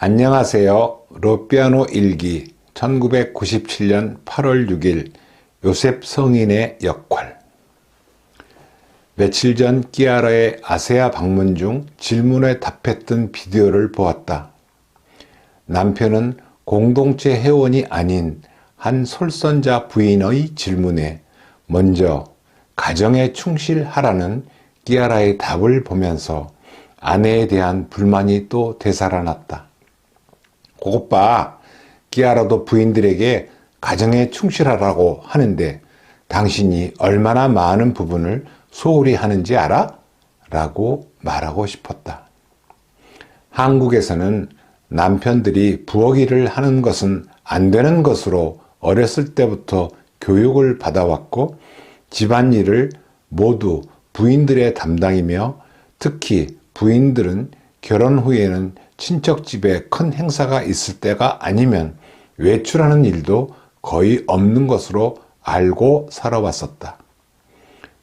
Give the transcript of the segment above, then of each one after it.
안녕하세요. 로피아노 일기 1997년 8월 6일 요셉 성인의 역할. 며칠 전 끼아라의 아세아 방문 중 질문에 답했던 비디오를 보았다. 남편은 공동체 회원이 아닌 한 솔선자 부인의 질문에 먼저 가정에 충실하라는 끼아라의 답을 보면서 아내에 대한 불만이 또 되살아났다. 오빠, 끼아라도 부인들에게 가정에 충실하라고 하는데 당신이 얼마나 많은 부분을 소홀히 하는지 알아? 라고 말하고 싶었다. 한국에서는 남편들이 부엌 일을 하는 것은 안 되는 것으로 어렸을 때부터 교육을 받아왔고 집안일을 모두 부인들의 담당이며 특히 부인들은 결혼 후에는 친척 집에 큰 행사가 있을 때가 아니면 외출하는 일도 거의 없는 것으로 알고 살아왔었다.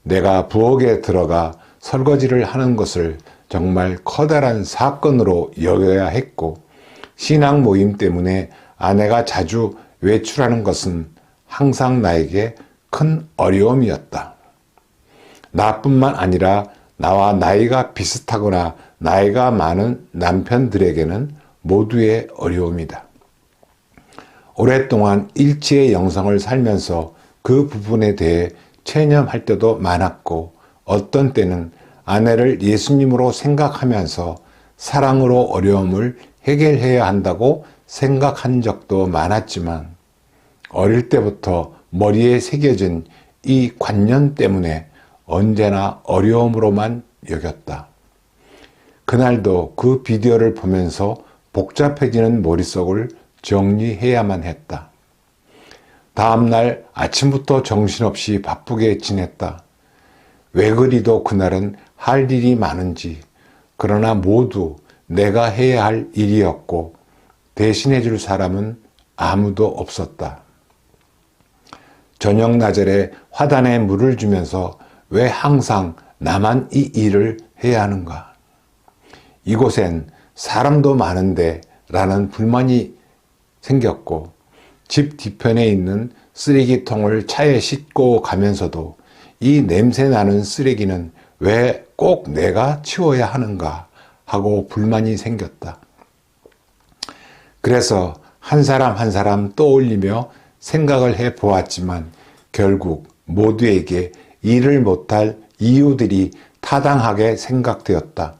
내가 부엌에 들어가 설거지를 하는 것을 정말 커다란 사건으로 여겨야 했고 신앙 모임 때문에 아내가 자주 외출하는 것은 항상 나에게 큰 어려움이었다. 나뿐만 아니라 나와 나이가 비슷하거나 나이가 많은 남편들에게는 모두의 어려움이다. 오랫동안 일치의 영성을 살면서 그 부분에 대해 체념할 때도 많았고 어떤 때는 아내를 예수님으로 생각하면서 사랑으로 어려움을 해결해야 한다고 생각한 적도 많았지만 어릴 때부터 머리에 새겨진 이 관념 때문에 언제나 어려움으로만 여겼다. 그날도 그 비디오를 보면서 복잡해지는 머릿속을 정리해야만 했다. 다음날 아침부터 정신없이 바쁘게 지냈다. 왜 그리도 그날은 할 일이 많은지, 그러나 모두 내가 해야 할 일이었고 대신해 줄 사람은 아무도 없었다. 저녁 나절에 화단에 물을 주면서 왜 항상 나만 이 일을 해야 하는가? 이곳엔 사람도 많은데 라는 불만이 생겼고 집 뒤편에 있는 쓰레기통을 차에 싣고 가면서도 이 냄새 나는 쓰레기는 왜 꼭 내가 치워야 하는가 하고 불만이 생겼다. 그래서 한 사람 한 사람 떠올리며 생각을 해 보았지만 결국 모두에게 일을 못할 이유들이 타당하게 생각되었다.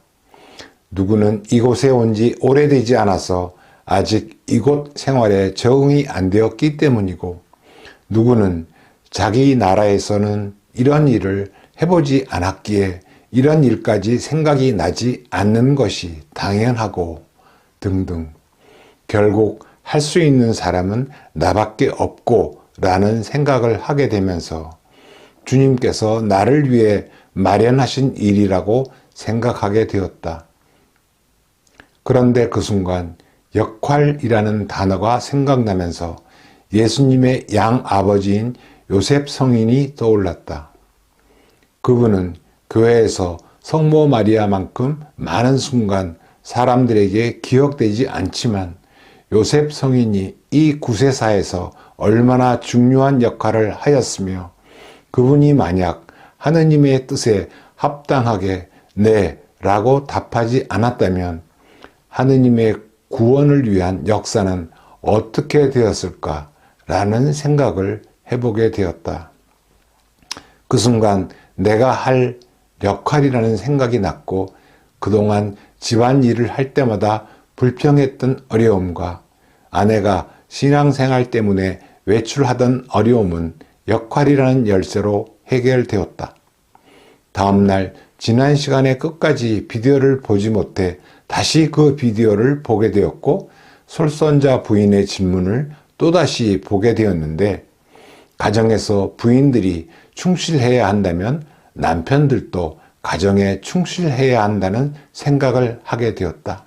누구는 이곳에 온 지 오래되지 않아서 아직 이곳 생활에 적응이 안 되었기 때문이고 누구는 자기 나라에서는 이런 일을 해보지 않았기에 이런 일까지 생각이 나지 않는 것이 당연하고 등등. 결국 할 수 있는 사람은 나밖에 없고 라는 생각을 하게 되면서 주님께서 나를 위해 마련하신 일이라고 생각하게 되었다. 그런데 그 순간 역할이라는 단어가 생각나면서 예수님의 양아버지인 요셉 성인이 떠올랐다. 그분은 교회에서 성모 마리아만큼 많은 순간 사람들에게 기억되지 않지만 요셉 성인이 이 구세사에서 얼마나 중요한 역할을 하였으며 그분이 만약 하느님의 뜻에 합당하게 네 라고 답하지 않았다면 하느님의 구원을 위한 역사는 어떻게 되었을까 라는 생각을 해보게 되었다. 그 순간 내가 할 역할이라는 생각이 났고 그동안 집안일을 할 때마다 불평했던 어려움과 아내가 신앙생활 때문에 외출하던 어려움은 역할이라는 열쇠로 해결되었다. 다음날 지난 시간에 끝까지 비디오를 보지 못해 다시 그 비디오를 보게 되었고 솔선자 부인의 질문을 또다시 보게 되었는데 가정에서 부인들이 충실해야 한다면 남편들도 가정에 충실해야 한다는 생각을 하게 되었다.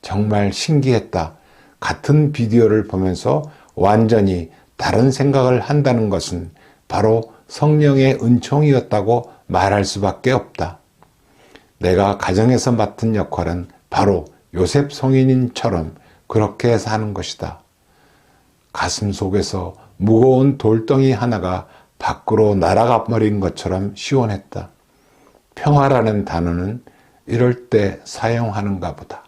정말 신기했다. 같은 비디오를 보면서 완전히 다른 생각을 한다는 것은 바로 성령의 은총이었다고 말할 수밖에 없다. 내가 가정에서 맡은 역할은 바로 요셉 성인처럼 그렇게 사는 것이다. 가슴 속에서 무거운 돌덩이 하나가 밖으로 날아가 버린 것처럼 시원했다. 평화라는 단어는 이럴 때 사용하는가 보다.